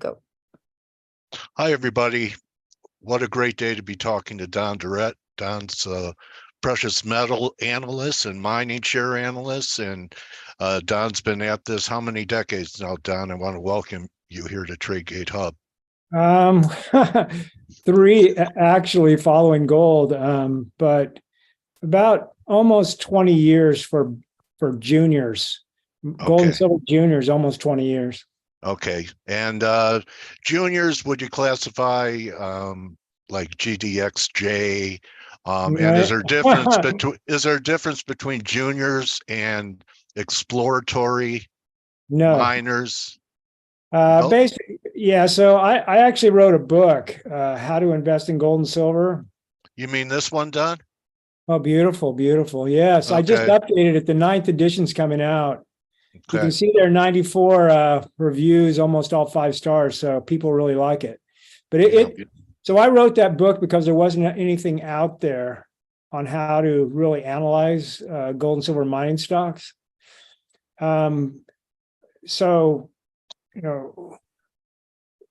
go. Hi, everybody. What a great day to be talking to Don Durrett. Don's a precious metal analyst and mining share analyst. And Don's been at this how many decades now, Don? I want to welcome you here to TradeGate Hub. 3 actually following gold, but about almost 20 years for juniors. Gold and silver juniors, almost 20 years. Okay. And juniors, would you classify like GDXJ? And is there a difference between juniors and exploratory miners? Basically, yeah. So I actually wrote a book, How to Invest in Gold and Silver. You mean this one, Don? Oh, beautiful, beautiful. Yes, okay. I just updated it. The 9th edition's coming out. Okay. You can see there are 94 reviews, almost all 5 stars. So people really like it. But so I wrote that book because there wasn't anything out there on how to really analyze gold and silver mining stocks. So, you know,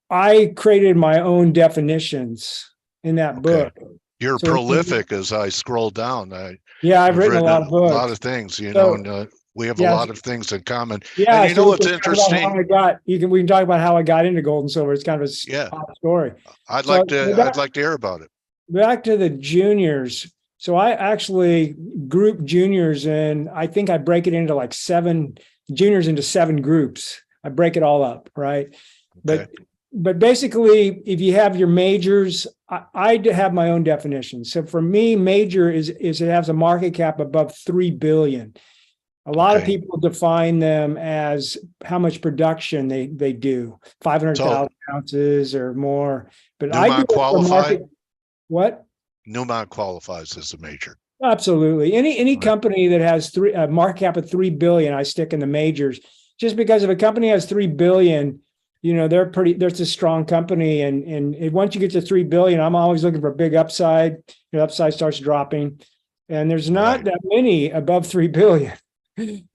I created my own definitions in that book. You're prolific as I scroll down. I've written a lot of books. A lot of things, you know, and we have a lot of things in common. Yeah, and you know what's interesting? We can talk about how I got into gold and silver. It's kind of a hot story. I'd like to hear about it. Back to the juniors. So I actually group juniors in. I think I break it into like 7 juniors into 7 groups. I break it all up, right? But basically, if you have your majors, I have my own definition. So for me, major is it has a market cap above 3 billion. A lot of people define them as how much production they do, 500,000 ounces or more. But Newmont qualify? What? Newmont qualifies as a major. Absolutely. Any company that has a market cap of 3 billion, I stick in the majors. Just because if a company has 3 billion, you know, there's a strong company. And once you get to 3 billion, I'm always looking for a big upside. Your upside starts dropping. And there's not that many above 3 billion.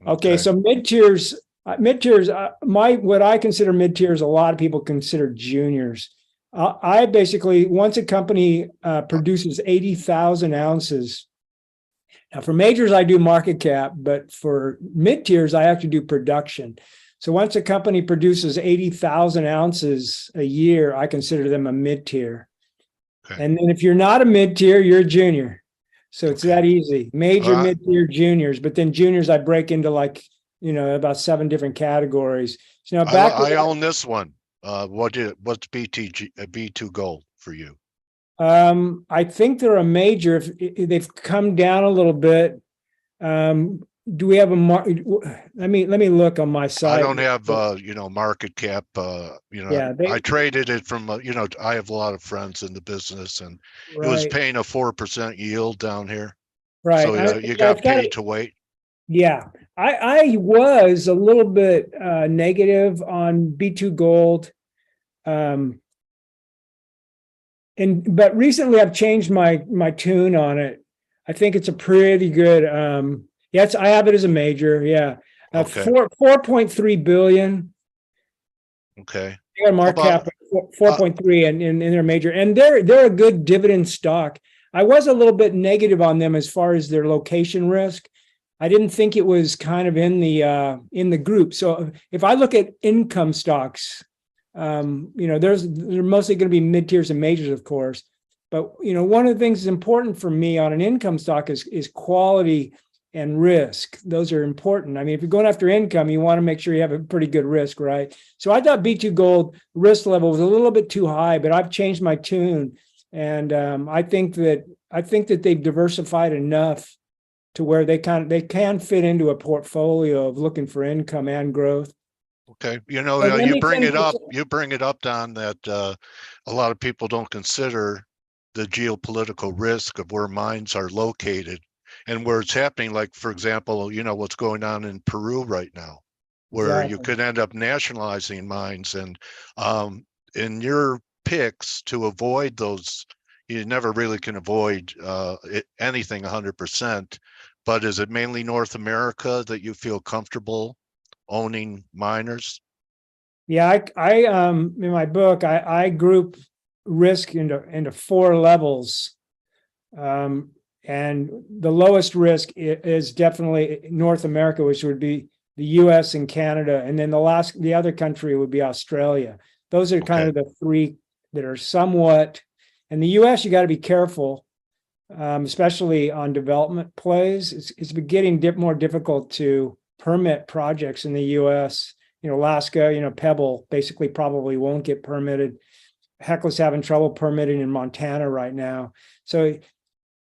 Okay, so mid-tiers, what I consider mid-tiers, a lot of people consider juniors. I basically, once a company produces 80,000 ounces, now for majors, I do market cap, but for mid-tiers, I actually do production. So once a company produces 80,000 ounces a year, I consider them a mid-tier. And then if you're not a mid-tier, you're a junior. So it's that easy. Major, mid-tier, juniors. But then juniors, I break into like, you know, about 7 different categories. So now I own this one. What's B2 Gold for you? I think they're a major. If they've come down a little bit. Do we have a market? Let me look on my side. I don't have you know, market cap. You know, I traded it from you know, I have a lot of friends in the business, and it was paying a 4% yield down here. Right. So you got paid to wait. Yeah, I was a little bit negative on B2 Gold, but recently I've changed my tune on it. I think it's a pretty good. Yes, I have it as a major. Yeah, 4.3 billion. Okay. They got a market cap of 4.3 in their major, and they're a good dividend stock. I was a little bit negative on them as far as their location risk. I didn't think it was kind of in the group. So if I look at income stocks, you know, they're mostly going to be mid tiers and majors, of course. But you know, one of the things that's important for me on an income stock is quality and risk. Those are important. I mean, if you're going after income, you want to make sure you have a pretty good risk, right? So I thought B2 Gold risk level was a little bit too high, but I've changed my tune, and I think that they've diversified enough to where they can fit into a portfolio of looking for income and growth. Okay, you know, you bring it up, Don, that a lot of people don't consider the geopolitical risk of where mines are located. And where it's happening, like, for example, you know, what's going on in Peru right now, where you could end up nationalizing mines. And in your picks to avoid those, you never really can avoid anything 100%. But is it mainly North America that you feel comfortable owning miners? Yeah, in my book, I group risk into four levels. And the lowest risk is definitely North America, which would be the US and Canada. And then the other country would be Australia. Those are kind of the three that are somewhat, in the US, you got to be careful, especially on development plays. It's been getting more difficult to permit projects in the US. Alaska, Pebble basically probably won't get permitted. Hecla's having trouble permitting in Montana right now. So,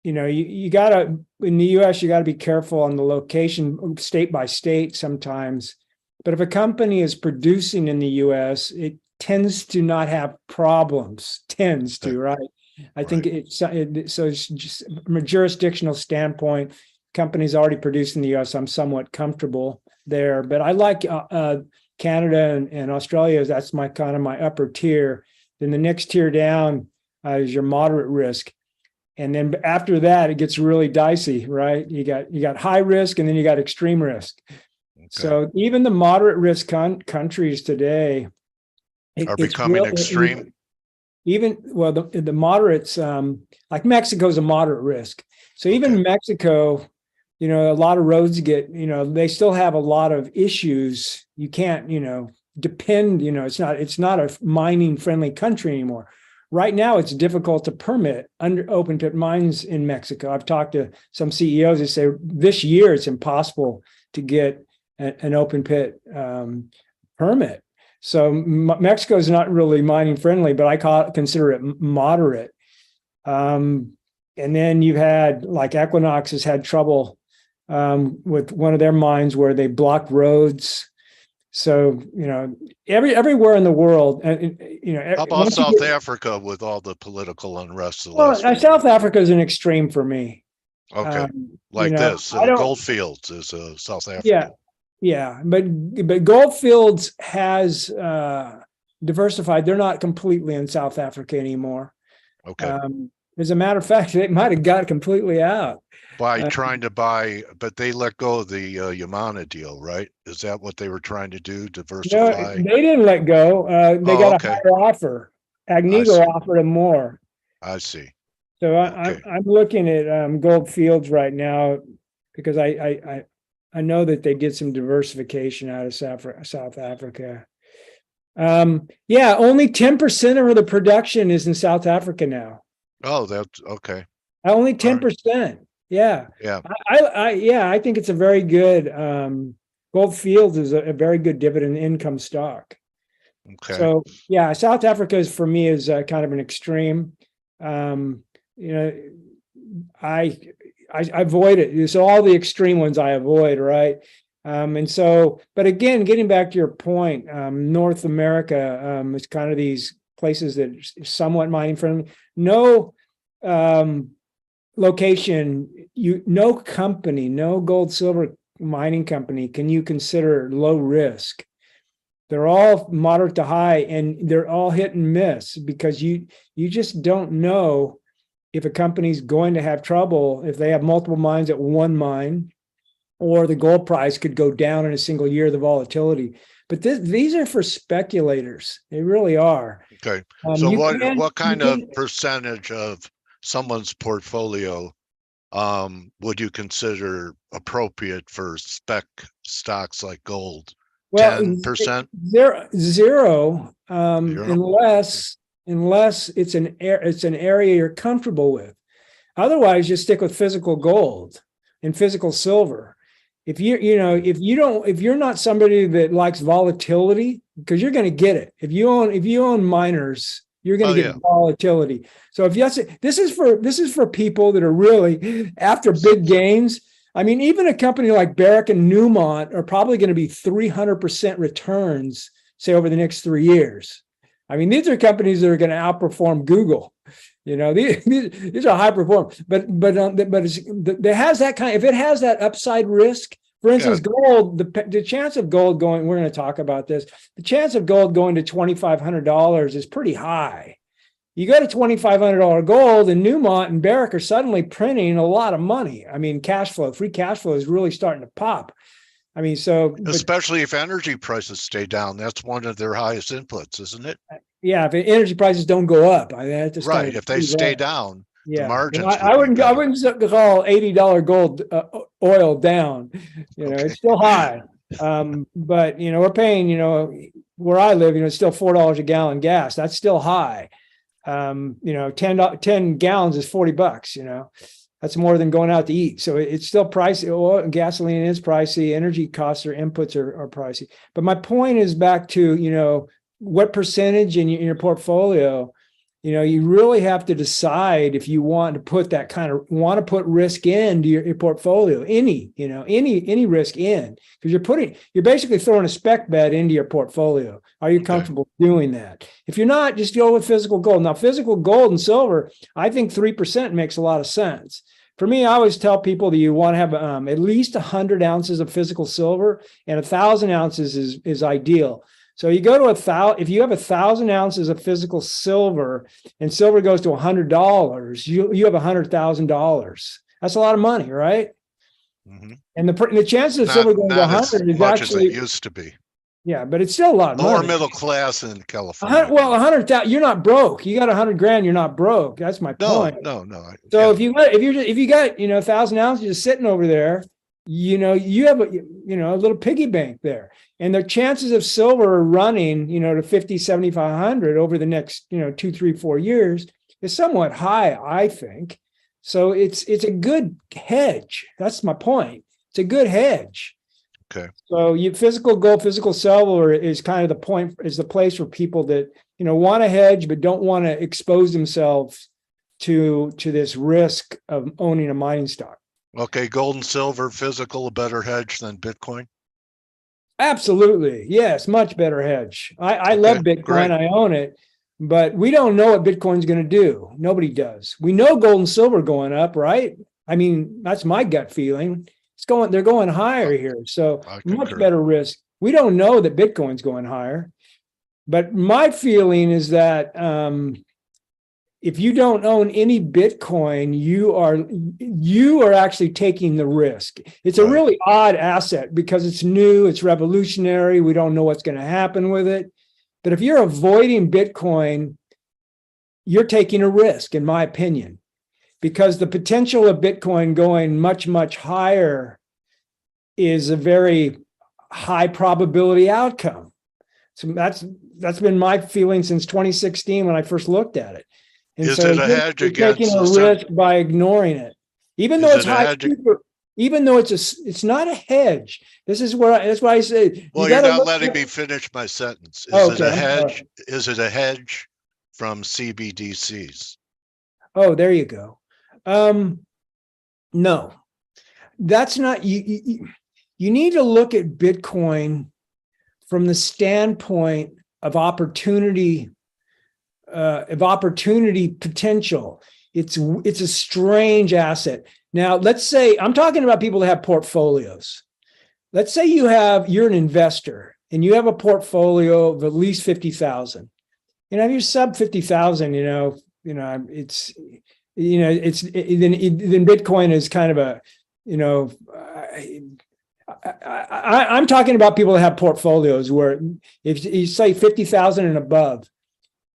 you gotta, in the US, you gotta be careful on the location, state by state sometimes. But if a company is producing in the US, it tends to not have problems, right? I think so it's just from a jurisdictional standpoint, companies already produced in the US, I'm somewhat comfortable there. But I like Canada and Australia. That's my kind of my upper tier. Then the next tier down is your moderate risk. And then after that, it gets really dicey, right? You got high risk, and then you got extreme risk. Okay. So even the moderate risk countries today are becoming extreme. The moderates, like Mexico is a moderate risk. So even Mexico, a lot of roads they still have a lot of issues. You can't, depend, it's not a mining friendly country anymore. Right now, it's difficult to permit under open pit mines in Mexico. I've talked to some CEOs that say this year it's impossible to get an open pit permit. So Mexico is not really mining friendly, but I consider it moderate. And then you've had, like, Equinox has had trouble with one of their mines where they blocked roads. So, everywhere in the world, how about South Africa with all the political unrest? South Africa is an extreme for me. Okay. This Goldfields is South Africa. Yeah. But Goldfields has diversified. They're not completely in South Africa anymore. Okay. As a matter of fact, they might have got completely out. By trying to buy, but they let go of the Yamana deal, right? Is that what they were trying to do? Diversify? No, they didn't let go. They got a higher offer. Agnico offered them more. I see. So I'm looking at Goldfields right now because I know that they did some diversification out of South Africa. Only 10% of the production is in South Africa now. Oh, that's okay. Only 10%. Yeah. I think it's a very good Goldfields is a very good dividend income stock. Okay. So South Africa is, for me, is kind of an extreme. I avoid it. So all the extreme ones I avoid, right? But again, getting back to your point, North America is kind of these places that are somewhat mining friendly. No location, no company, no gold, silver mining company can you consider low risk. They're all moderate to high, and they're all hit and miss because you just don't know if a company's going to have trouble if they have multiple mines at one mine, or the gold price could go down in a single year, the volatility. But these are for speculators. They really are. Okay. So what kind of percentage of someone's portfolio would you consider appropriate for spec stocks like gold? Well, 10%? Zero, unless it's an area you're comfortable with. Otherwise, you stick with physical gold and physical silver. If you're not somebody that likes volatility, because you're going to get it. If you own miners, you're going to get volatility. So this is for people that are really after big gains. I mean, even a company like Barrick and Newmont are probably going to be 300% returns, say, over the next 3 years. I mean, these are companies that are going to outperform Google. These are high performers, but it has that kind. If it has that upside risk, for instance, gold, the chance of gold going, we're going to talk about this. The chance of gold going to $2,500 is pretty high. You go to $2,500 gold, and Newmont and Barrick are suddenly printing a lot of money. I mean, free cash flow is really starting to pop. I mean, so especially if energy prices stay down, that's one of their highest inputs, isn't it? Yeah, if energy prices don't go up, I mean, that just right. If they stay down, the margins I wouldn't call $80 gold oil down. It's still high. But we're paying, where I live, it's still $4 a gallon gas. That's still high. 10 gallons is $40. That's more than going out to eat. So it's still pricey. Oil and gasoline is pricey. Energy costs or inputs are pricey. But my point is back to, what percentage in your portfolio, you really have to decide if you want to put risk into your portfolio, any risk in, because you're basically throwing a spec bet into your portfolio. Are you comfortable doing that? If you're not, just go with physical gold. Now, physical gold and silver, I think 3% makes a lot of sense. For me, I always tell people that you want to have at least 100 ounces of physical silver, and 1,000 ounces is ideal. So you go to if you have 1,000 ounces of physical silver and silver goes to $100, you have $100,000. That's a lot of money, right? Mm-hmm. And the chances of silver going to 100 is actually as it used to be. Yeah, but it's still a lot of money. Lower middle class in California. Well, 100,000, you're not broke. You got 100 grand, you're not broke. That's my point. No. So if you got 1,000 ounces just sitting over there, you have a little piggy bank there. And the chances of silver running, to 50, 7,500 over the next, 2, 3, 4 years is somewhat high, I think. So it's a good hedge. That's my point. It's a good hedge. Okay. So physical gold, physical silver is kind of the place for people that, want to hedge, but don't want to expose themselves to this risk of owning a mining stock. Okay. Gold and silver, physical, a better hedge than Bitcoin? Absolutely. Yes. Much better hedge. I love Bitcoin. Great. I own it, but we don't know what Bitcoin's going to do. Nobody does. We know gold and silver going up, right? I mean, that's my gut feeling. They're going higher here. So much better risk. We don't know that Bitcoin's going higher, but my feeling is that, if you don't own any Bitcoin, you are actually taking the risk. It's a really odd asset because it's new, it's revolutionary. We don't know what's going to happen with it. But if you're avoiding Bitcoin, you're taking a risk, in my opinion, because the potential of Bitcoin going much, much higher is a very high probability outcome. So that's been my feeling since 2016 when I first looked at it. And is so it a hedge against taking a risk by ignoring it, even though it's high, even though it's not a hedge. That's why I say. Well, you're not letting me finish my sentence. Is it a hedge? Is it a hedge from CBDCs? Oh, there you go. No, that's not. You need to look at Bitcoin from the standpoint of opportunity. Of opportunity potential. It's a strange asset. Now, let's say I'm talking about people that have portfolios. Let's say you're an investor and you have a portfolio of at least 50,000. If you're sub 50,000, then Bitcoin is kind of a, I'm talking about people that have portfolios where if you say 50,000 and above,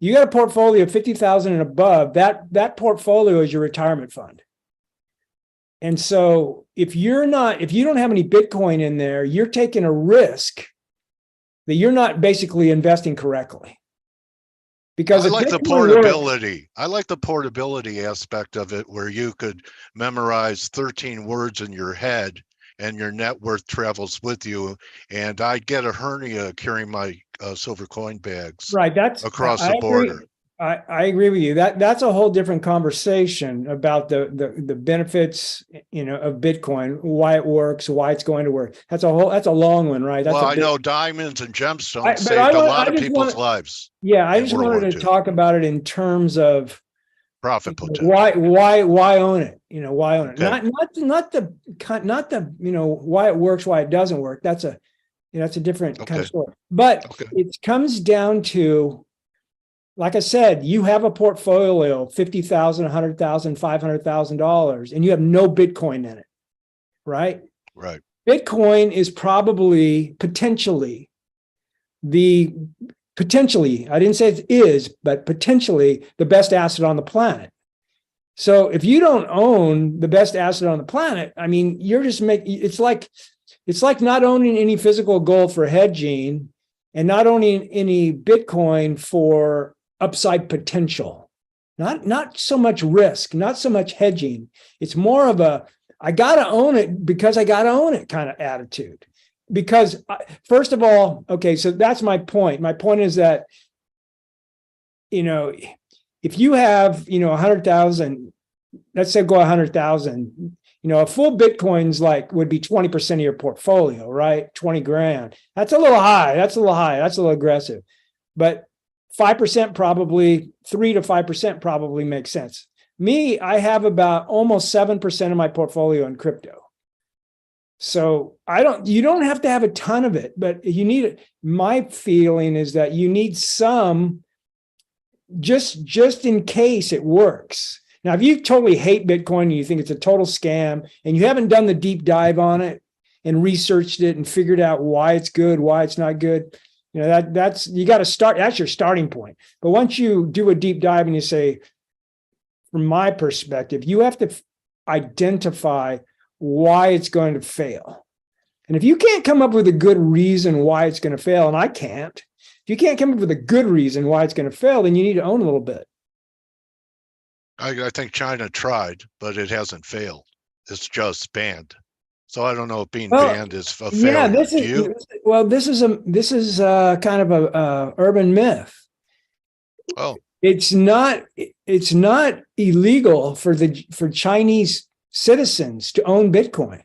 you got a portfolio of 50,000 and above, that portfolio is your retirement fund. And so if you don't have any Bitcoin in there, you're taking a risk that you're not basically investing correctly. Because I like the portability. I like the portability aspect of it, where you could memorize 13 words in your head and your net worth travels with you. And I'd get a hernia carrying my silver coin bags across the border. I agree with you. That's a whole different conversation about the benefits, of Bitcoin, why it works, why it's going to work. That's a long one, right? I know diamonds and gemstones saved a lot of people's lives. Yeah, I just wanted to talk about it in terms of profit potential. Why own it? Why own it? Okay. Not the why it works, why it doesn't work. That's a different kind of story. But it comes down to, like I said, you have a portfolio of $50,000, $100,000, $500,000, and you have no Bitcoin in it, right? Right. Bitcoin is probably potentially, I didn't say it is, but potentially the best asset on the planet. So if you don't own the best asset on the planet, I mean, you're just making, it's like not owning any physical gold for hedging and not owning any Bitcoin for upside potential. Not so much risk, not so much hedging. It's more of a, I got to own it because I got to own it kind of attitude. Because first of all, okay, so that's my point. My point is that, if you have, 100,000, let's say go 100,000, a full Bitcoin's would be 20% of your portfolio, right? 20 grand. That's a little high. That's a little aggressive, but 5% probably, 3 to 5% probably makes sense. Me, I have about almost 7% of my portfolio in crypto. So you don't have to have a ton of it, but you need it. My feeling is that you need some just in case it works. Now, if you totally hate Bitcoin and you think it's a total scam and you haven't done the deep dive on it and researched it and figured out why it's good, why it's not good, that's, you got to start, that's your starting point. But once you do a deep dive and you say, from my perspective, you have to identify why it's going to fail. And if you can't come up with a good reason why it's going to fail, and I can't, if you can't come up with a good reason why it's going to fail, then you need to own a little bit. I think China tried, but it hasn't failed. It's just banned. So I don't know if being banned is a failure. Yeah, this is kind of a urban myth. Oh, it's not illegal for Chinese citizens to own Bitcoin.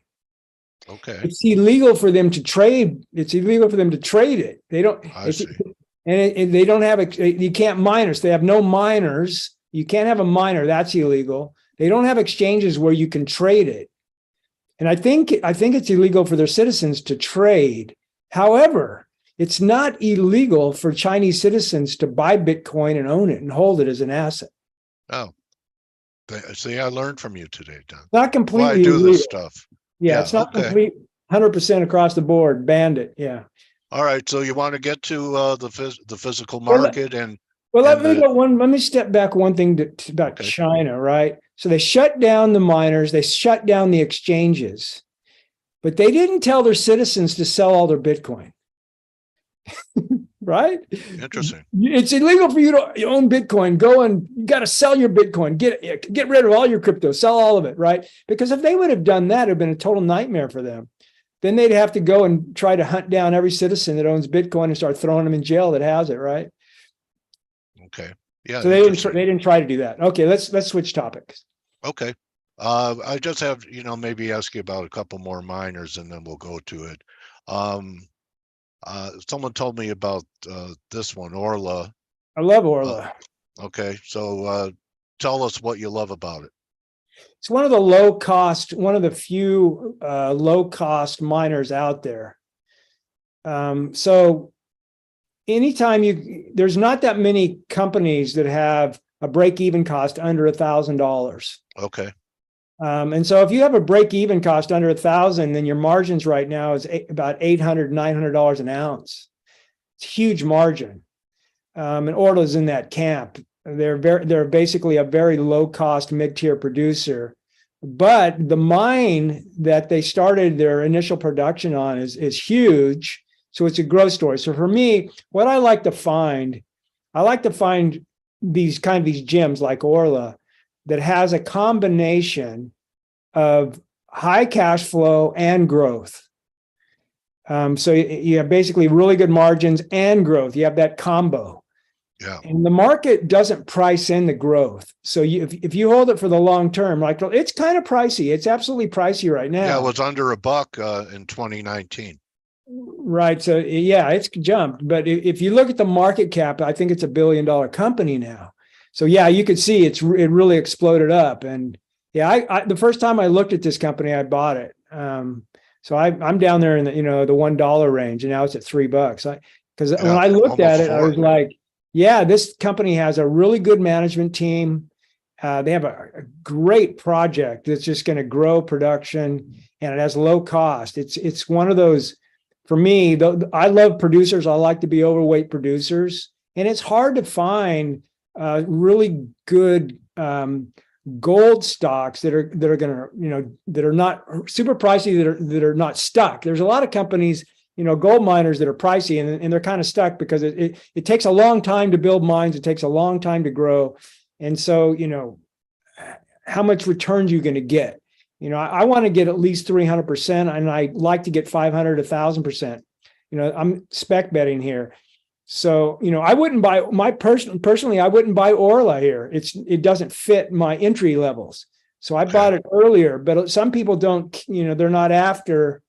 Okay. It's illegal for them to trade. It's illegal for them to trade it. They don't. I see. And they don't have you can't miners. They have no miners. You can't have a miner. That's illegal. They don't have exchanges where you can trade it. And I think it's illegal for their citizens to trade. However, it's not illegal for Chinese citizens to buy Bitcoin and own it and hold it as an asset. Oh, see, I learned from you today, Don. Not completely Why I do illegal. this stuff. Yeah, it's not complete 100% across the board. Banned it. Yeah. All right. So you want to get to the physical market let me step back one thing about China, right? So they shut down the miners, they shut down the exchanges, but they didn't tell their citizens to sell all their Bitcoin. Right? Interesting. It's illegal for you to own Bitcoin. Go and you got to sell your Bitcoin. Get rid of all your crypto. Sell all of it, right? Because if they would have done that, it would have been a total nightmare for them. Then they'd have to go and try to hunt down every citizen that owns Bitcoin and start throwing them in jail that has it, right? Okay. Yeah. So they didn't try to do that. Okay, let's switch topics. Okay. I just have, maybe ask you about a couple more miners and then we'll go to it. Someone told me about this one, Orla. I love Orla. Okay. So tell us what you love about it. It's one of the few low-cost miners out there. So anytime there's not that many companies that have a break-even cost under $1,000. Okay. And so if you have a break-even cost under $1,000, then your margins right now is about $800, $900 an ounce. It's a huge margin. And Orla's in that camp. They're basically a very low-cost mid-tier producer. But the mine that they started their initial production on is huge. So it's a growth story. So for me, what I like to find these gems like Orla that has a combination of high cash flow and growth. So you have basically really good margins and growth. You have that combo. Yeah. And the market doesn't price in the growth. So if you hold it for the long term, like it's kind of pricey. It's absolutely pricey right now. Yeah, it was under $1 in 2019. Right. So yeah, it's jumped. But if you look at the market cap, I think it's $1 billion company now. So yeah, you could see it really exploded up. And yeah, the first time I looked at this company, I bought it. So I'm down there in the the $1 range, and now it's at $3. Because when I looked at it, I was like, yeah, this company has a really good management team. They have a great project that's just going to grow production, and it has low cost. It's one of those, for me, I love producers. I like to be overweight producers, and it's hard to find really good gold stocks that are going to, that are not super pricey, that are not stuck. There's a lot of companies, gold miners that are pricey, and they're kind of stuck because it takes a long time to build mines. It takes a long time to grow. And so, how much returns are you going to get? I want to get at least 300%, and I like to get 500, 1,000%. I'm spec betting here. So, I wouldn't buy personally, I wouldn't buy Orla here. It doesn't fit my entry levels. So I bought it earlier, but some people don't, they're not after,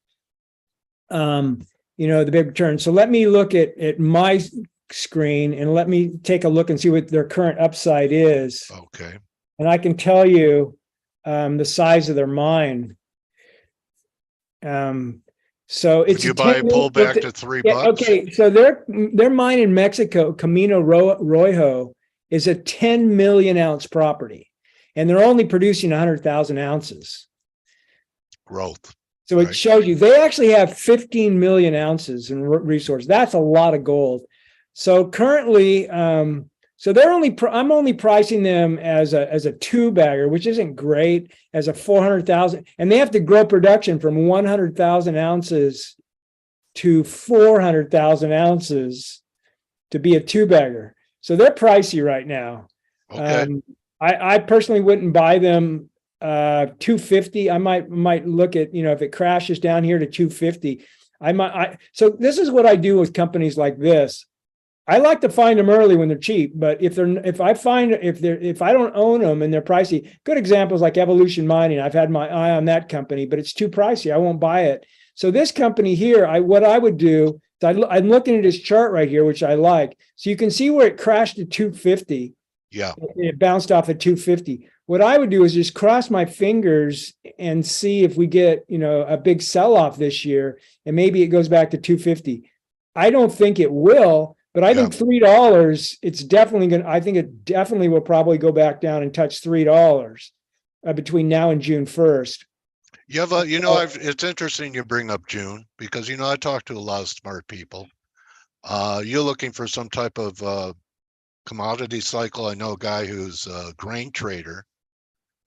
the big return. So let me look at my screen and let me take a look and see what their current upside is. Okay. And I can tell you the size of their mine. So it's, would you buy a pullback to $3? Okay, so their mine in Mexico, Camino Rojo, is a 10 million ounce property, and they're only producing 100,000 ounces. Growth. So it shows you they actually have 15 million ounces in resource. That's a lot of gold. So currently, so I'm only pricing them as a two bagger, which isn't great, as a 400,000, and they have to grow production from 100,000 ounces to 400,000 ounces to be a two bagger. So they're pricey right now. Okay. I personally wouldn't buy them 250. I might look at, if it crashes down here to 250, so this is what I do with companies like this. I like to find them early when they're cheap, but if I don't own them and they're pricey, good examples like Evolution Mining. I've had my eye on that company, but it's too pricey. I won't buy it. So this company here, what I would do, I'm looking at this chart right here, which I like. So you can see where it crashed to 250. Yeah. It bounced off at 250. What I would do is just cross my fingers and see if we get, a big sell-off this year, and maybe it goes back to 250. I don't think it will. But I think $3, it's definitely going to, I think it definitely will probably go back down and touch $3 between now and June 1st. You have it's interesting you bring up June, because, I talk to a lot of smart people. You're looking for some type of commodity cycle. I know a guy who's a grain trader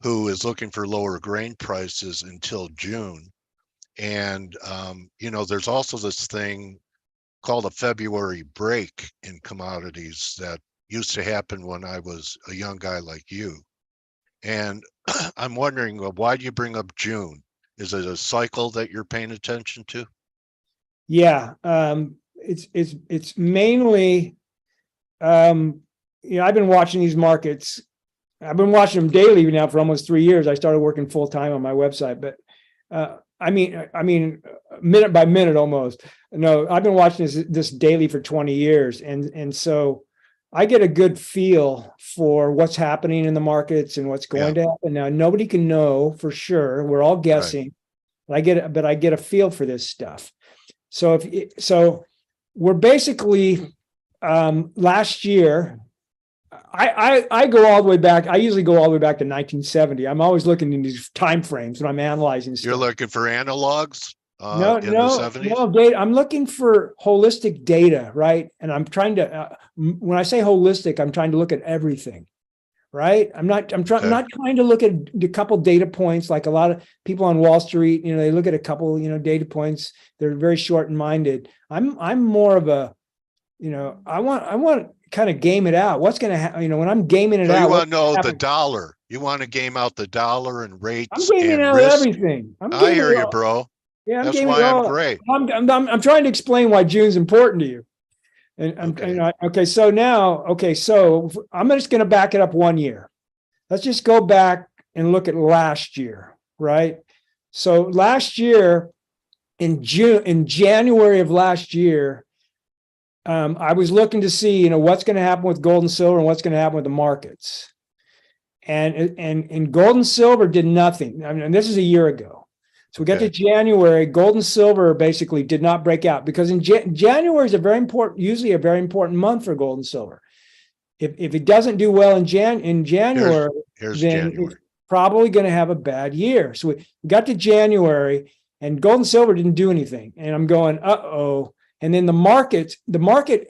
who is looking for lower grain prices until June. And, there's also this thing called a February break in commodities that used to happen when I was a young guy like you. And I'm wondering, why do you bring up June? Is it a cycle that you're paying attention to? Yeah, it's mainly, I've been watching these markets. I've been watching them daily now for almost 3 years. I started working full time on my website, but I mean, minute by minute almost. No, I've been watching this daily for 20 years. And so I get a good feel for what's happening in the markets and what's going to happen. Now, nobody can know for sure. We're all guessing. Right. But I get a feel for this stuff. So we're basically, last year, I go all the way back. I usually go all the way back to 1970. I'm always looking in these time frames when I'm analyzing stuff. You're looking for analogs? No, data. I'm looking for holistic data, right? And I'm trying to, when I say holistic, I'm trying to look at everything, right? not trying to look at a couple data points like a lot of people on Wall Street. They look at a couple, data points. They're very short-minded. I'm more of a, I want kind of game it out. What's going to happen? When I'm gaming it out, you want to know the dollar. You want to game out the dollar and rates. I'm gaming out everything. I hear you, bro. Yeah, that's why I'm great. I'm trying to explain why June's important to you. So I'm just going to back it up 1 year. Let's just go back and look at last year, right? So last year, in January of last year, I was looking to see, what's going to happen with gold and silver and what's going to happen with the markets. And gold and silver did nothing. I mean, this is a year ago. So we got to January, gold and silver basically did not break out, because in January is usually a very important month for gold and silver. if it doesn't do well in January, Here's then January. it's probably going to have a bad year. So we got to January, and gold and silver didn't do anything. And I'm going, uh-oh. And then the market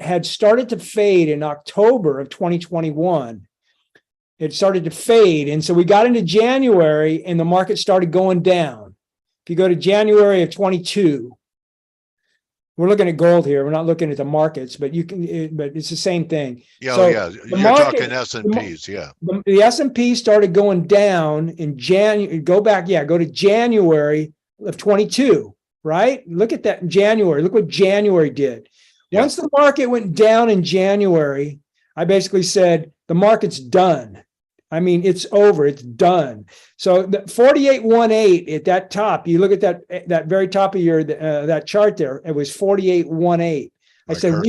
had started to fade in October of 2021. It started to fade. And so we got into January, and the market started going down. If you go to January of 22, we're looking at gold here. We're not looking at the markets, but but it's the same thing. Yeah, so yeah. You're talking S&Ps, yeah. The S&P started going down in January. Go to January of 22, right? Look at that in January. Look what January did. Yeah. Once the market went down in January, I basically said, the market's done. I mean, it's over. It's done. So the 4818 at that top, you look at that very top of your that chart there, it was 4818. I said,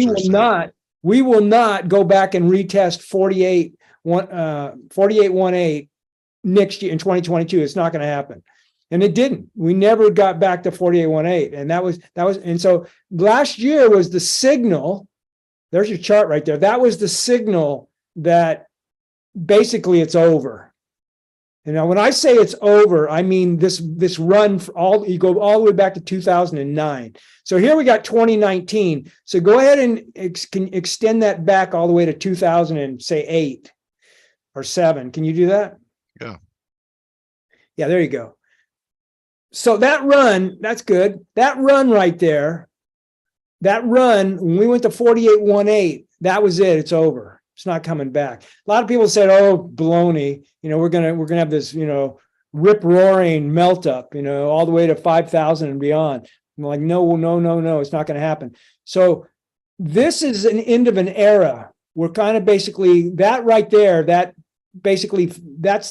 we will not go back and retest 4818 next year in 2022. It's not going to happen. And it didn't. We never got back to 4818. And and so last year was the signal. There's your chart right there. That was the signal that basically it's over. And now when I say it's over, I mean this run you go all the way back to 2009. So here we got 2019. So go ahead and extend that back all the way to 2008 or 7. Can you do that? Yeah. Yeah, there you go. So that run, that's good. That run right there, when we went to 4818, that was it. It's over. It's not coming back. A lot of people said, "Oh, baloney! We're gonna have this, rip roaring melt up, all the way to 5,000 and beyond." I'm like, no, it's not going to happen. So this is an end of an era. We're kind of basically that right there. That's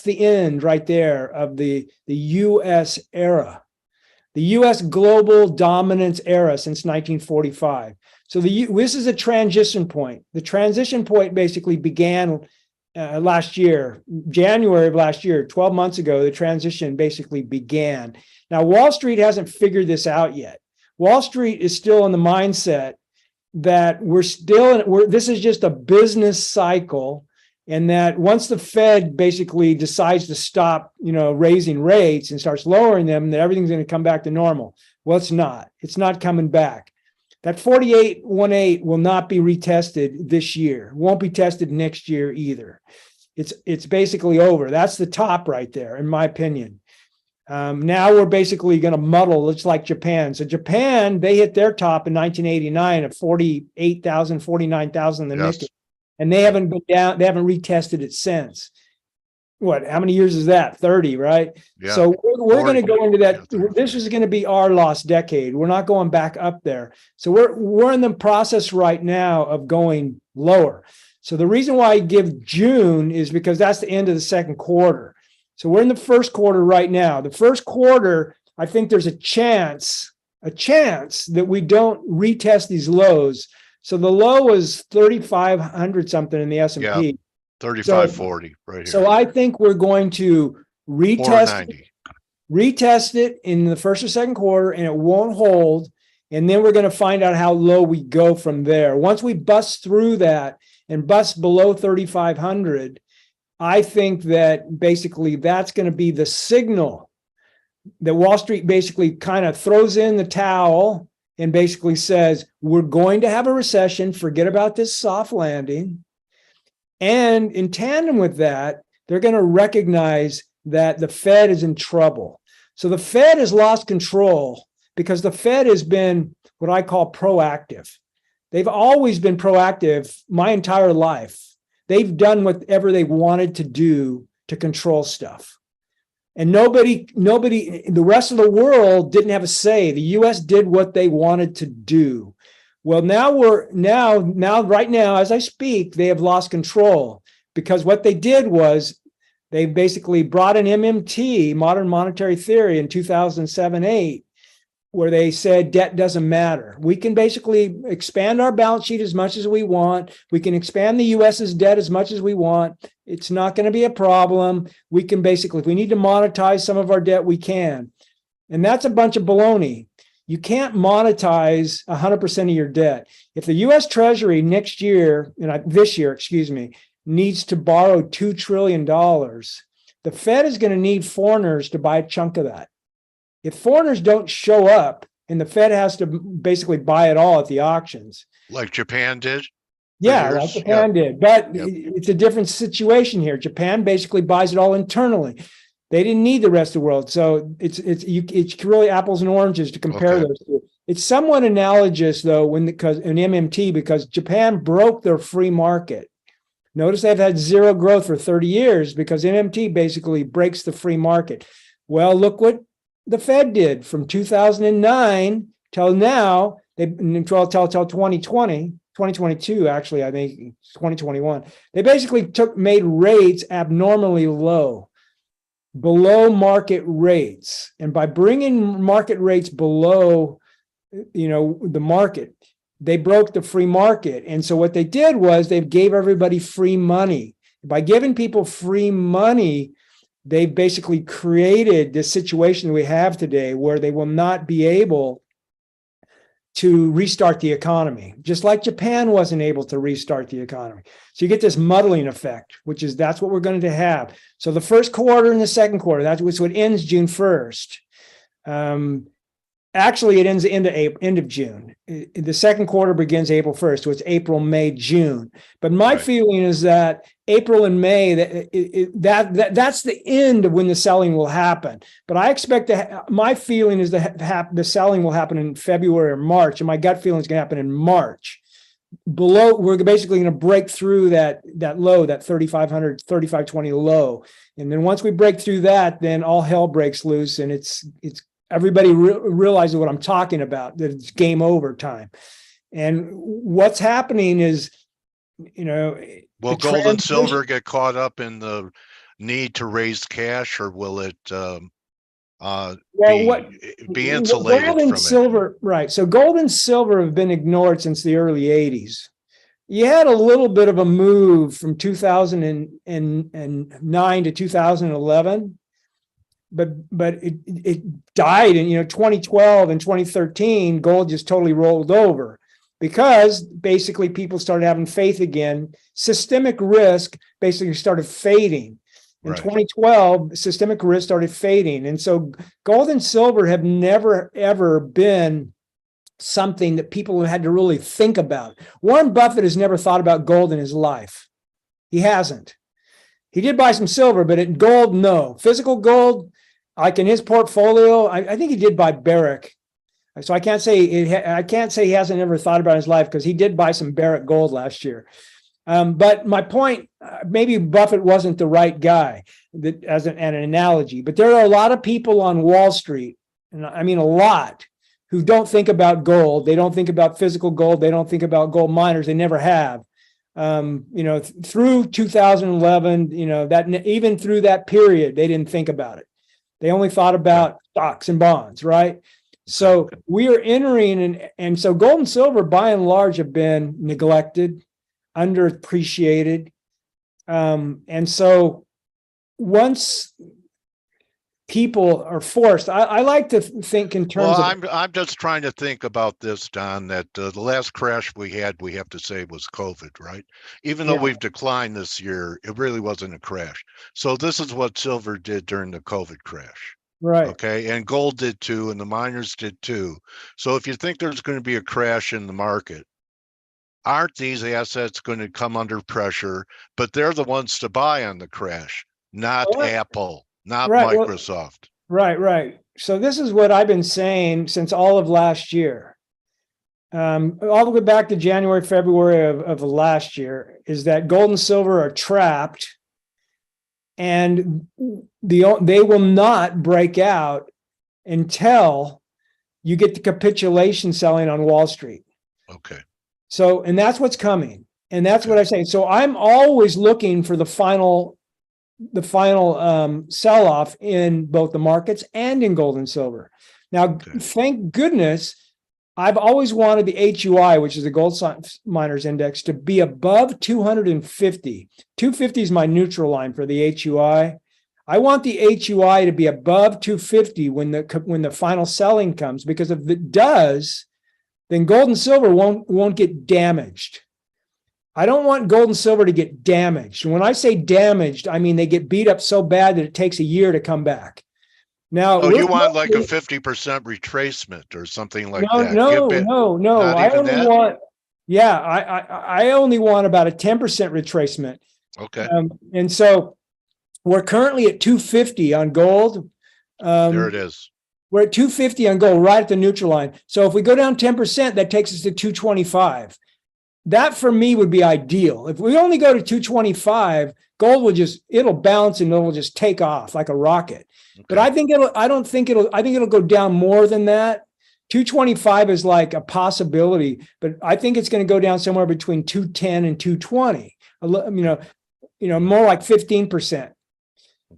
the end right there of the U.S. era, the U.S. global dominance era since 1945. So this is a transition point. The transition point basically began last year, January of last year, 12 months ago, the transition basically began. Now, Wall Street hasn't figured this out yet. Wall Street is still in the mindset that this is just a business cycle, and that once the Fed basically decides to stop, raising rates and starts lowering them, that everything's going to come back to normal. Well, it's not. It's not coming back. That 4818 will not be retested this year. It won't be tested next year either. It's basically over. That's the top right there, in my opinion. Now we're basically going to muddle. It's like Japan. So Japan, they hit their top in 1989 of 48,000, 49,000 the Nikkei, and they haven't been down. They haven't retested it since. What? How many years is that? 30, right? Yeah. So we're going to go into that. This is going to be our lost decade. We're not going back up there. So we're in the process right now of going lower. So the reason why I give June is because that's the end of the second quarter. So we're in the first quarter right now. The first quarter, I think there's a chance that we don't retest these lows. So the low was 3,500 something in the S&P. Yeah. 3540 right here. So I think we're going to retest it in the first or second quarter, and it won't hold. And then we're going to find out how low we go from there. Once we bust through that and bust below 3,500, I think that basically that's going to be the signal that Wall Street basically kind of throws in the towel and basically says, we're going to have a recession. Forget about this soft landing. And in tandem with that, they're going to recognize that the Fed is in trouble. So the Fed has lost control because the Fed has been what I call proactive. They've always been proactive my entire life. They've done whatever they wanted to do to control stuff. And nobody, the rest of the world didn't have a say. The U.S. did what they wanted to do. Well, right now, as I speak, they have lost control because what they did was they basically brought in MMT, modern monetary theory, in 2007-8, where they said debt doesn't matter. We can basically expand our balance sheet as much as we want. We can expand the U.S.'s debt as much as we want. It's not going to be a problem. We can basically, if we need to monetize some of our debt, we can. And that's a bunch of baloney. You can't monetize 100% of your debt. If the U.S. Treasury this year, needs to borrow $2 trillion, the Fed is going to need foreigners to buy a chunk of that. If foreigners don't show up and the Fed has to basically buy it all at the auctions. Like Japan did? Yeah, like Japan did. But it's a different situation here. Japan basically buys it all internally. They didn't need the rest of the world. So it's really apples and oranges to compare those two. It's somewhat analogous, though, because in MMT, because Japan broke their free market. Notice they've had zero growth for 30 years because MMT basically breaks the free market. Well, look what the Fed did from 2009 till now. Till 2022, actually, I think 2021. They basically made rates abnormally low, below market rates. And by bringing market rates below, the market, they broke the free market. And so what they did was they gave everybody free money. By giving people free money, they basically created this situation we have today where they will not be able to restart the economy, just like Japan wasn't able to restart the economy. So you get this muddling effect, that's what we're going to have. So the first quarter and the second quarter, that's what ends June 1st. Actually, it ends the end of June. The second quarter begins April 1st, so it's April, May, June. But my feeling is that April and May, that's the end of when the selling will happen. But I expect my feeling is the selling will happen in February or March, and my gut feeling is going to happen in March. We're basically going to break through that low, that 3,500, 3,520 low. And then once we break through that, then all hell breaks loose, and it's everybody realizes what I'm talking about, that it's game over time. And what's happening is, will gold and silver get caught up in the need to raise cash, or will it be insulated gold and from silver, right? So gold and silver have been ignored since the early 80s. You had a little bit of a move from 2009 to 2011. But it died in 2012 and 2013. Gold just totally rolled over because basically people started having faith again. Systemic risk basically started fading. In 2012, systemic risk started fading, and so gold and silver have never ever been something that people had to really think about. Warren Buffett has never thought about gold in his life. He hasn't. He did buy some silver, but gold, no. Physical gold, like in his portfolio, I think he did buy Barrick. So I can't say he hasn't ever thought about it in his life, because he did buy some Barrick gold last year. But my point, maybe Buffett wasn't the right guy as an analogy, but there are a lot of people on Wall Street, and I mean a lot, who don't think about gold. They don't think about physical gold. They don't think about gold miners. They never have. Through 2011, that even through that period, they didn't think about it. They only thought about stocks and bonds, right? So we are entering, and so gold and silver, by and large, have been neglected, underappreciated. And so once people are forced, I like to think in terms of. I'm just trying to think about this, Don, that the last crash we had, we have to say, was COVID, right? Even though we've declined this year, it really wasn't a crash. So this is what silver did during the COVID crash. Right. Okay. And gold did too, and the miners did too. So if you think there's going to be a crash in the market, aren't these assets going to come under pressure? But they're the ones to buy on the crash, not Apple, not Microsoft. Right. So this is what I've been saying since all of last year. All the way back to January, February of last year, is that gold and silver are trapped, and they will not break out until you get the capitulation selling on Wall Street. Okay. So, and that's what's coming. And that's what I say. So I'm always looking for the final sell-off in both the markets and in gold and silver. Now, thank goodness, I've always wanted the HUI, which is the gold miners index, to be above 250. 250 is my neutral line for the HUI. I want the HUI to be above 250 when the final selling comes, because if it does, then gold and silver won't get damaged. I don't want gold and silver to get damaged. And when I say damaged, I mean they get beat up so bad that it takes a year to come back. Now, Oh, you want like a 50% retracement or something like no, that? no. Not I even only that? want, yeah, I only want about a 10% retracement. Okay. And so we're currently at 250 on gold. There it is. We're at 250 on gold, right at the neutral line. So if we go down 10%, that takes us to 225. That for me would be ideal. If we only go to 225, gold will it'll bounce and it'll just take off like a rocket. Okay. But I think it'll go down more than that. 225 is like a possibility, but I think it's going to go down somewhere between 210 and 220. More like 15%.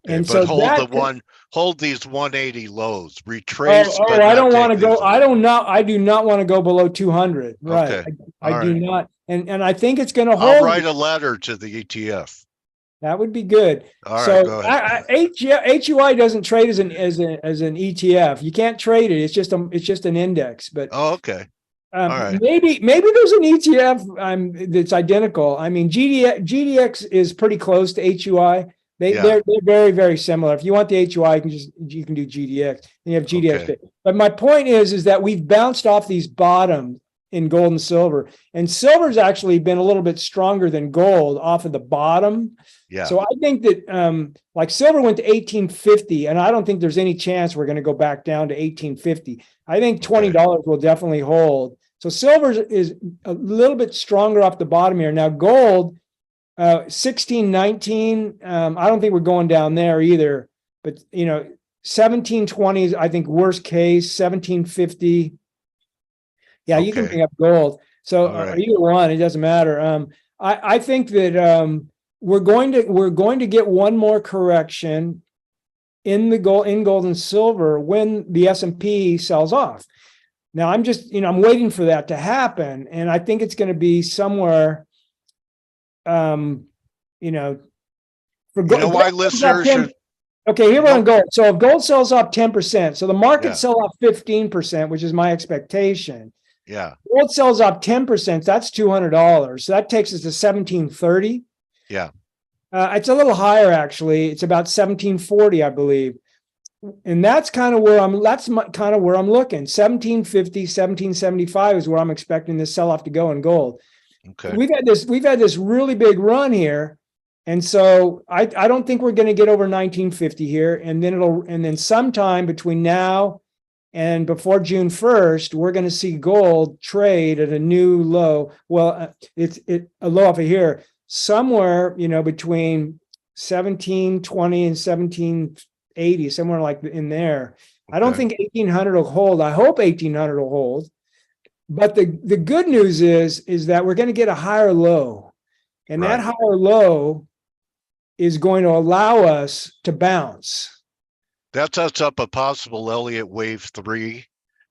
Okay, And but so hold these 180 lows, retrace. But I not don't want to take go. these up. I do not want to go below 200. Right. Okay. I do right. not. And I think it's going to I'll hold. write a letter to the ETF. That would be good. All so right, go ahead. HUI doesn't trade as an ETF. You can't trade it. It's just an index. But Oh, okay. All right. maybe there's an ETF that's identical. I mean, GDX is pretty close to HUI. They're very, very similar. If you want the HUI, you can do GDX. And you have GDX. Okay. But my point is that we've bounced off these bottoms in gold and silver's actually been a little bit stronger than gold off of the bottom. Yeah. So I think that like silver went to 1850, and I don't think there's any chance we're going to go back down to 1850. I think $20 will definitely hold. So silver is a little bit stronger off the bottom here. Now gold, 1619. I don't think we're going down there either. But 1720 is, I think, worst case. 1750. Yeah, you can bring up gold. So either one, it doesn't matter. I think that we're going to get one more correction in gold and silver when the S&P sells off. Now I'm just I'm waiting for that to happen, and I think it's going to be somewhere. For gold, why listeners should. Okay, here we're on gold. So if gold sells off 10%, so the market sell off 15%, which is my expectation. Yeah. Gold sells off 10%. That's $200. So that takes us to 1730. Yeah. It's a little higher actually. It's about 1740, I believe. And that's kind of where I'm looking. 1750, 1775 is where I'm expecting this sell off to go in gold. Okay. We've had this really big run here. And so I don't think we're going to get over 1950 here. And then sometime between now and before June 1st, we're going to see gold trade at a new low. Well, it's a low off of here, somewhere, between 1720 and 1780, somewhere like in there. Okay. I don't think 1800 will hold. I hope 1800 will hold. But the good news is that we're going to get a higher low. And that higher low is going to allow us to bounce. That sets up a possible Elliott wave 3,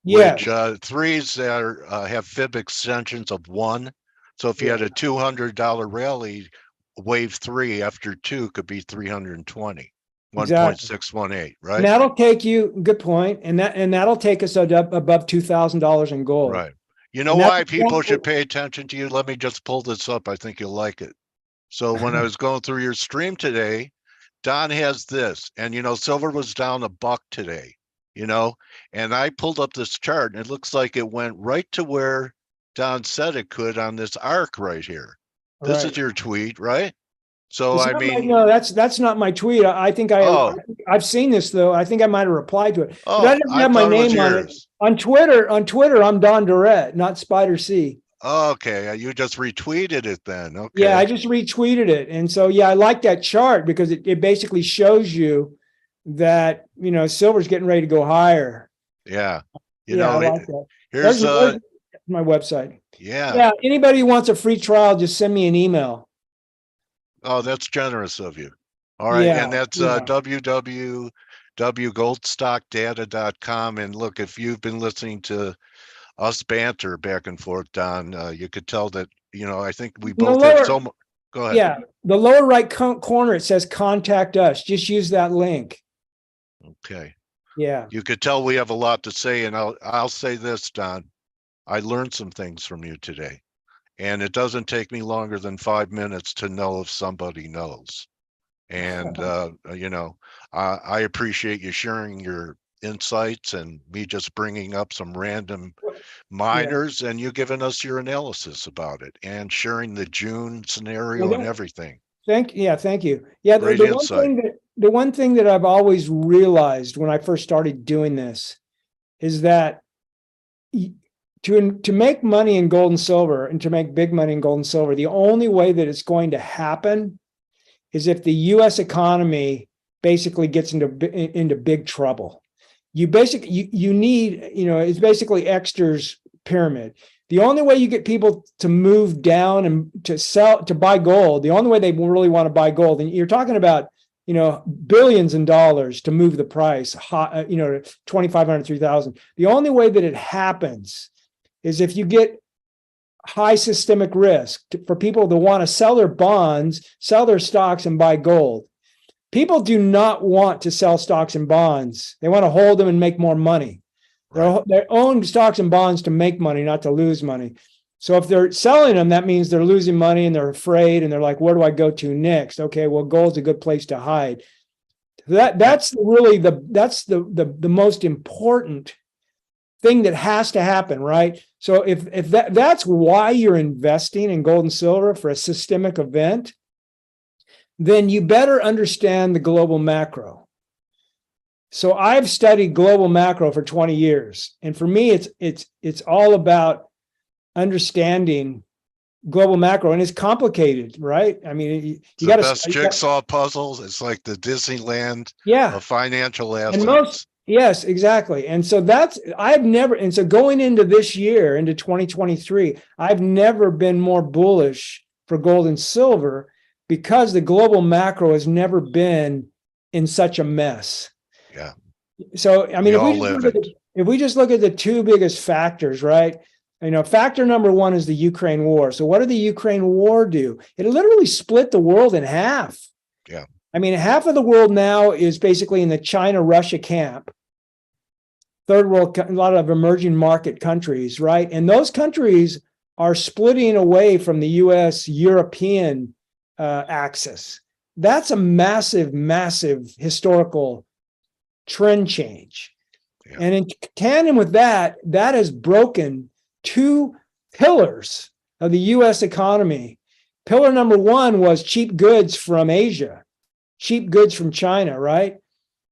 which threes that have fib extensions of 1. So if you had a $200 rally, wave 3 after 2 could be 320, 1.618, right? And that'll take you. Good point. And that'll take us up above $2,000 in gold. Right. You know why people should pay attention to you? Let me just pull this up. I think you'll like it. So when I was going through your stream today, Don has this, and silver was down $1 today, and I pulled up this chart, and it looks like it went right to where Don said it could on this arc right here. This is your tweet, right? So I mean, no, that's not my tweet. I think I've seen this though. I think I might have replied to it. Oh, but I didn't have my name on it. On Twitter, I'm Don Durrett, not Spider C. Okay, you just retweeted it then. Okay. Yeah, I just retweeted it. And so, I like that chart because it basically shows you that, silver's getting ready to go higher. Yeah. I like that. Here's my website. Yeah. Yeah. Anybody who wants a free trial, just send me an email. Oh, that's generous of you. All right. And that's www.goldstockdata.com. And look, if you've been listening to us banter back and forth, Don, you could tell that, I think we both have so much. Go ahead. Yeah. The lower right corner, it says contact us. Just use that link. Okay. Yeah. You could tell we have a lot to say. And I'll say this, Don. I learned some things from you today. And it doesn't take me longer than 5 minutes to know if somebody knows. And, I appreciate you sharing your insights and me just bringing up some random miners and you giving us your analysis about it and sharing the June scenario and everything. Thank you. Yeah, Great insight. The one thing that I've always realized when I first started doing this is that to make money in gold and silver and to make big money in gold and silver, the only way that it's going to happen is if the US economy basically gets into big trouble. You need, it's basically Exter's pyramid. The only way you get people to move down and to buy gold, the only way they really want to buy gold, and you're talking about, billions in dollars to move the price, 2,500, 3,000. The only way that it happens is if you get high systemic risk for people that want to sell their bonds, sell their stocks, and buy gold. People do not want to sell stocks and bonds. They want to hold them and make more money. Right. They own stocks and bonds to make money, not to lose money. So if they're selling them, that means they're losing money and they're afraid and they're like, where do I go to next? Okay, well, gold's a good place to hide. That's really the most important thing that has to happen, right? So if that's why you're investing in gold and silver for a systemic event, then you better understand the global macro. So I've studied global macro for 20 years. And for me, it's all about understanding global macro, and it's complicated, right? I mean, you got the best jigsaw puzzles. It's like the Disneyland of financial assets. Yes, exactly. And so going into this year, into 2023, I've never been more bullish for gold and silver because the global macro has never been in such a mess. Yeah. So, I mean, if we just look at the two biggest factors, right? Factor number one is the Ukraine war. So what did the Ukraine war do? It literally split the world in half. Yeah. I mean, half of the world now is basically in the China-Russia camp. Third world, a lot of emerging market countries, right? And those countries are splitting away from the US-European axis. That's a massive, massive historical trend change. Yeah. And in tandem with that has broken two pillars of the US economy. Pillar number one was cheap goods from Asia, cheap goods from China, right?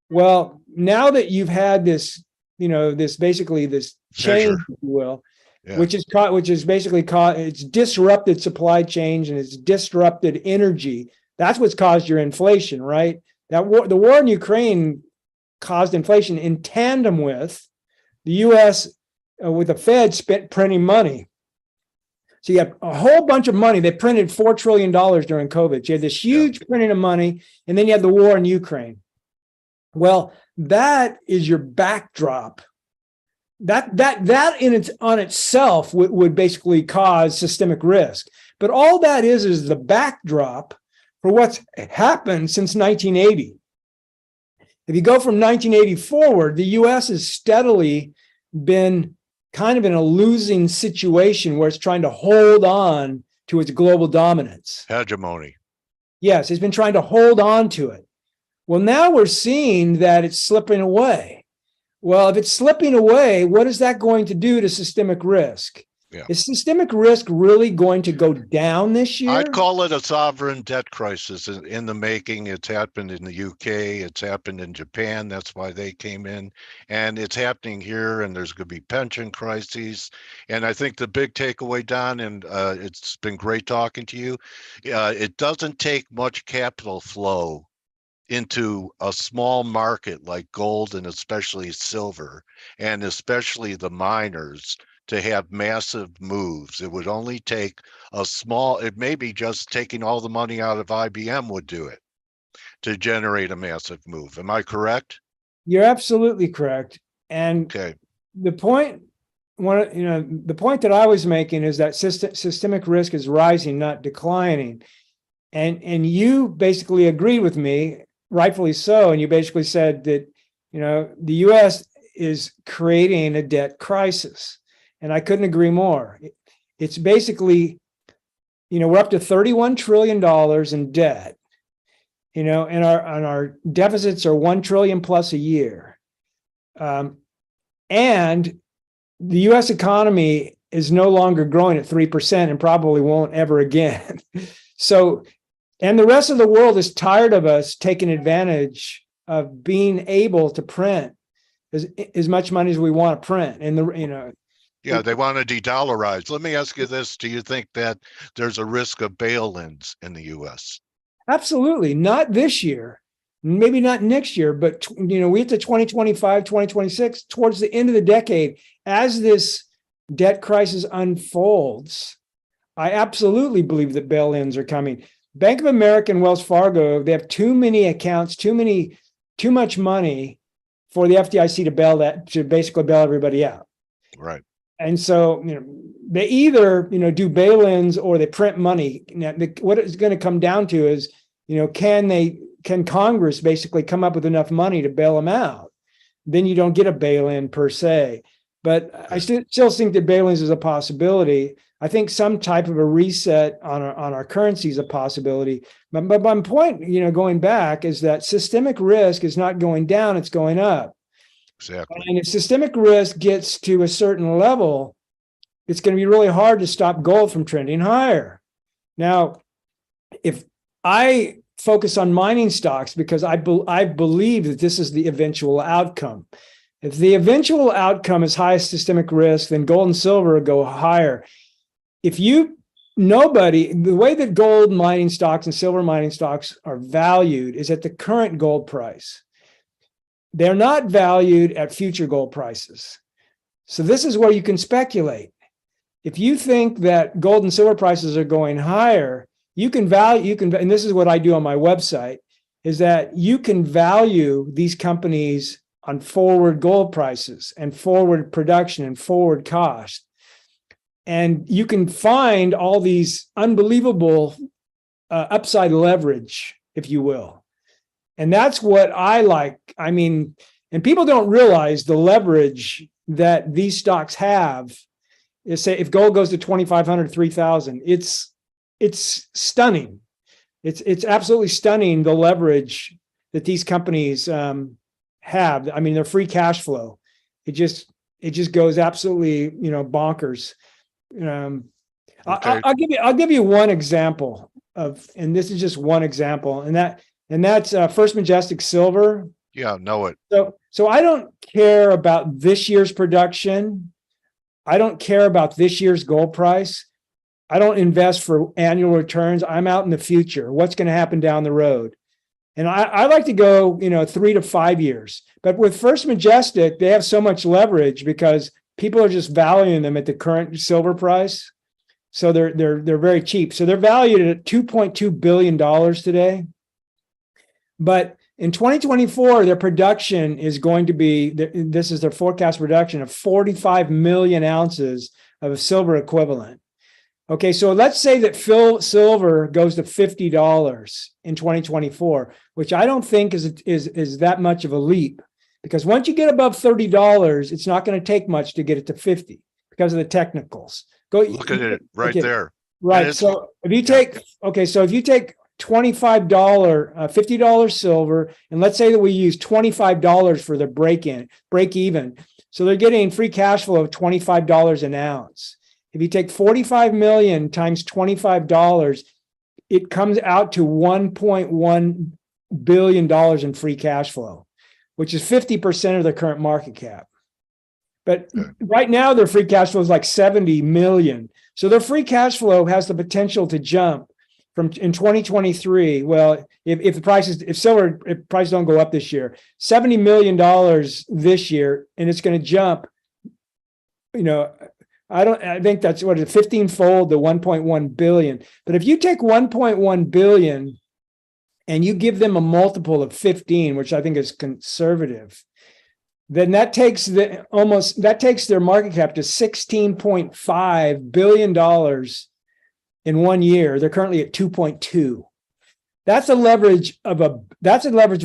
Well, now that you've had this, this change, if you will, which is basically it's disrupted supply chains and it's disrupted energy. That's what's caused your inflation, right? The war in Ukraine caused inflation in tandem with the US, with the Fed printing money. So you have a whole bunch of money. They printed $4 trillion during COVID. So you had this huge printing of money, and then you have the war in Ukraine. Well, that is your backdrop. That on itself would basically cause systemic risk. But all that is the backdrop for what's happened since 1980. If you go from 1980 forward, the U.S. has steadily been kind of in a losing situation where it's trying to hold on to its global dominance. Hegemony. Yes, it's been trying to hold on to it. Well, now we're seeing that it's slipping away. Well, if it's slipping away, what is that going to do to systemic risk? Yeah. Is systemic risk really going to go down this year? I'd call it a sovereign debt crisis in the making. It's happened in the UK. It's happened in Japan. That's why they came in. And it's happening here, and there's going to be pension crises. And I think the big takeaway, Don, and it's been great talking to you, it doesn't take much capital flow into a small market like gold and especially silver, and especially the miners, to have massive moves. It would only take it may be just taking all the money out of IBM would do it to generate a massive move. Am I correct? You're absolutely correct. And the point that I was making is that systemic risk is rising, not declining. And you basically agreed with me, rightfully so. And you basically said that, the US is creating a debt crisis. And I couldn't agree more. It's basically we're up to $31 trillion in debt, and our deficits are 1 trillion plus a year. And the US economy is no longer growing at 3% and probably won't ever again. So, and the rest of the world is tired of us taking advantage of being able to print as much money as we want to print. And yeah, they want to de-dollarize. Let me ask you this. Do you think that there's a risk of bail-ins in the US? Absolutely. Not this year, maybe not next year, but we get to 2025, 2026, towards the end of the decade, as this debt crisis unfolds, I absolutely believe that bail-ins are coming. Bank of America and Wells Fargo, they have too many accounts, too much money for the FDIC to basically bail everybody out. Right. And so, they either, do bail-ins or they print money. Now, what it's going to come down to is, can Congress basically come up with enough money to bail them out? Then you don't get a bail-in per se. But I still think that bail-ins is a possibility. I think some type of a reset on our currency is a possibility. But my point, going back, is that systemic risk is not going down, it's going up. Exactly. And if systemic risk gets to a certain level, it's going to be really hard to stop gold from trending higher. Now, if I focus on mining stocks because I believe that this is the eventual outcome. If the eventual outcome is high systemic risk, then gold and silver go higher. The way that gold mining stocks and silver mining stocks are valued is at the current gold price. They're not valued at future gold prices. So this is where you can speculate. If you think that gold and silver prices are going higher, and this is what I do on my website, is that you can value these companies on forward gold prices and forward production and forward cost. And you can find all these unbelievable upside leverage, if you will. And that's what I like. I mean, and people don't realize the leverage that these stocks have. Is, say, if gold goes to 2,500, 3,000, it's stunning. It's absolutely stunning, the leverage that these companies have. I mean, their free cash flow, it just goes absolutely, bonkers. Okay. I'll give you one example and this is just one example, and that's First Majestic Silver. Yeah, know it. So I don't care about this year's production. I don't care about this year's gold price. I don't invest for annual returns. I'm out in the future. What's going to happen down the road? And I like to go, 3 to 5 years. But with First Majestic, they have so much leverage because people are just valuing them at the current silver price. So they're very cheap. So they're valued at $2.2 billion today. But in 2024, their production is going to be, this is their forecast production of 45 million ounces of silver equivalent. Okay, so let's say that silver goes to $50 in 2024, which I don't think is that much of a leap, because once you get above $30, it's not going to take much to get it to 50 because of the technicals. Look at it right there. Right. So if you take $25, $50 silver, and let's say that we use $25 for the break even. So they're getting free cash flow of $25 an ounce. If you take 45 million times $25, it comes out to $1.1 billion in free cash flow, which is 50% of their current market cap. But right now, their free cash flow is like 70 million. So their free cash flow has the potential to jump from in 2023. Well, if silver prices don't go up this year, $70 million this year, and it's going to jump, I think that's 15-fold to 1.1 billion. But if you take 1.1 billion and you give them a multiple of 15, which I think is conservative, then that takes their market cap to $16.5 billion in 1 year. They're currently at 2.2. That's a leverage of a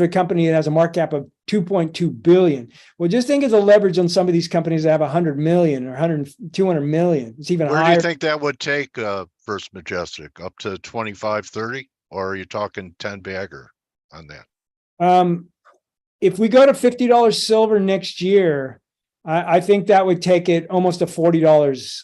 company that has a market cap of 2.2 billion. Well, just think of the leverage on some of these companies that have 100 million or 200 million. It's even Where higher. do you think that would take First Majestic? Up to 25, 30? Or are you talking 10 bagger on that? If we go to $50 silver next year, I think that would take it almost to $40.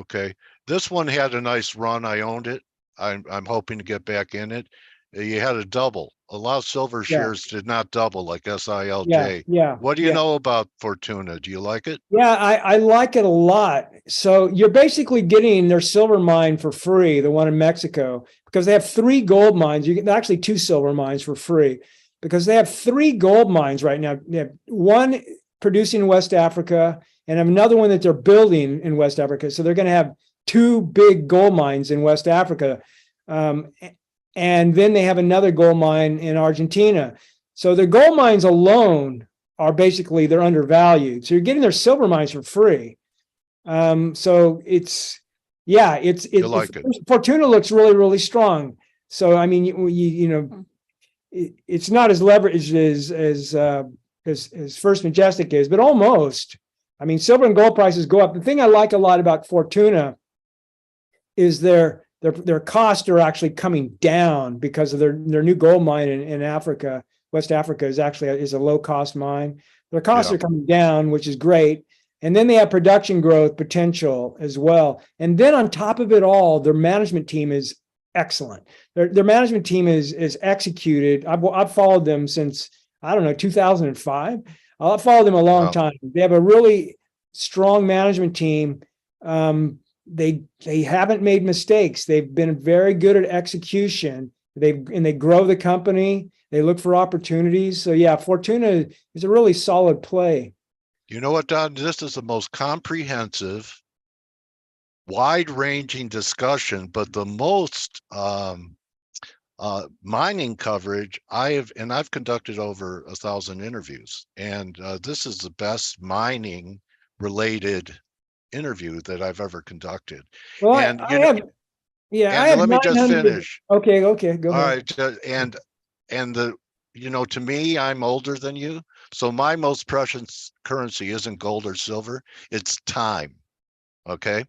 Okay. This one had a nice run. I owned it. I'm hoping to get back in it. You had a double. A lot of silver shares did not double like SILJ. Yeah. What do you know about Fortuna? Do you like it? Yeah, I like it a lot. So you're basically getting their silver mine for free, the one in Mexico, because they have 3 gold mines. You get actually 2 silver mines for free because they have 3 gold mines right now. They have one producing in West Africa and another one that they're building in West Africa. So they're going to have 2 big gold mines in West Africa. And then they have another gold mine in Argentina. So the gold mines alone are basically, they're undervalued. So you're getting their silver mines for free. So Fortuna looks really, really strong. So, I mean, it's not as leveraged as First Majestic is, but almost. I mean, silver and gold prices go up. The thing I like a lot about Fortuna is their costs are actually coming down because of their new gold mine in Africa. West Africa is a low cost mine. Their costs are coming down, which is great. And then they have production growth potential as well. And then on top of it all, their management team is excellent. Their management team is executed. I've followed them since, I don't know, 2005. I've followed them a long time. They have a really strong management team. They haven't made mistakes. They've been very good at execution. They grow the company. They look for opportunities. So yeah, Fortuna is a really solid play. You know what, Don? This is the most comprehensive, wide-ranging discussion, but the most mining coverage I've conducted over 1,000 interviews, and this is the best mining related interview that I've ever conducted. Well, and let me just finish. Okay, go ahead. All right, to me, I'm older than you, so my most precious currency isn't gold or silver, it's time. Okay.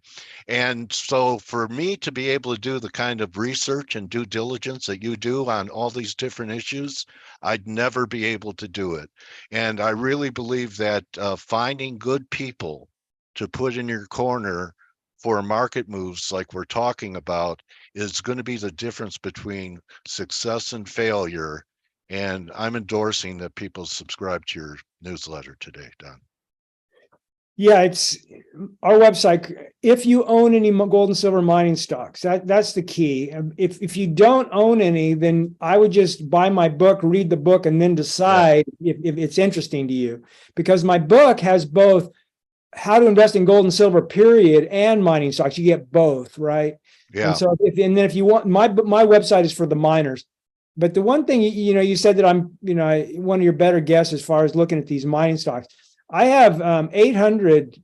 And so for me to be able to do the kind of research and due diligence that you do on all these different issues, I'd never be able to do it. And I really believe that finding good people to put in your corner for market moves like we're talking about is going to be the difference between success and failure. And I'm endorsing that people subscribe to your newsletter today, Don. Yeah, it's our website. If you own any gold and silver mining stocks, that's the key. If you don't own any, then I would just buy my book, read the book, and then decide if it's interesting to you. Because my book has both how to invest in gold and silver, period, and mining stocks. You get both, right? Yeah. And so, then if you want, my website is for the miners. But the one thing, you said that I'm, one of your better guests as far as looking at these mining stocks. I have 800,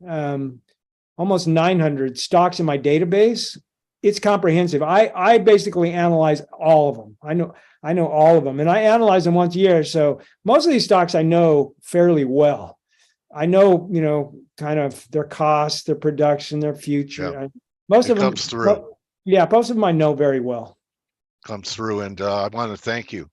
almost 900 stocks in my database. It's comprehensive. I basically analyze all of them. I know all of them, and I analyze them once a year. So most of these stocks I know fairly well. I know, kind of their costs, their production, their future. Yeah. Most of them comes through. Yeah, most of them I know very well. Comes through, and I want to thank you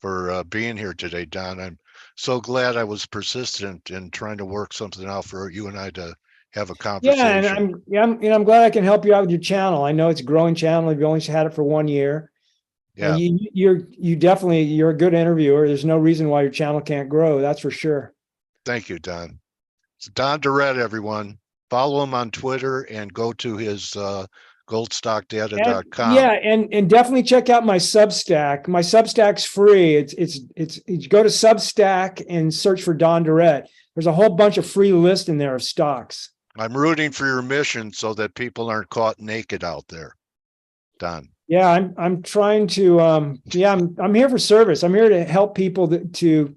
for being here today, Don. I'm so glad I was persistent in trying to work something out for you and I to have a conversation. Yeah, and I'm glad I can help you out with your channel. I know it's a growing channel. You've only had it for 1 year. Yeah, you're a good interviewer. There's no reason why your channel can't grow. That's for sure. Thank you, Don. It's Don Durrett, everyone. Follow him on Twitter and go to his goldstockdata.com. Yeah, and definitely check out my Substack. My Substack's free. It's you go to Substack and search for Don Durrett. There's a whole bunch of free lists in there of stocks. I'm rooting for your mission so that people aren't caught naked out there, Don. Yeah, I'm trying to I'm here for service. I'm here to help people to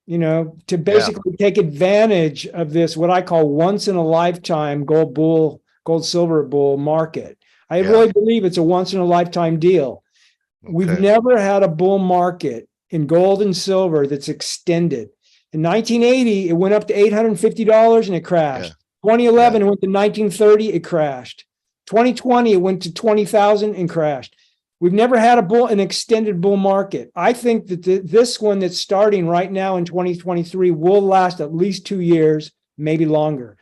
basically take advantage of this, what I call once in a lifetime gold silver bull market. I really believe it's a once in a lifetime deal. We've Okay. never had a bull market in gold and silver that's extended. In 1980, it went up to $850 and it crashed. 2011, it went to 1930, it crashed. 2020, it went to 20,000 and crashed. We've never had an extended bull market. I think that this one that's starting right now in 2023 will last at least 2 years, maybe longer.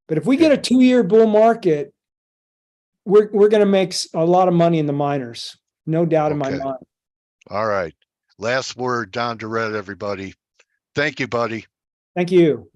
But if we get a 2-year bull market, we're going to make a lot of money in the miners. No doubt in my mind. All right. Last word, Don Durrett, everybody. Thank you, buddy. Thank you.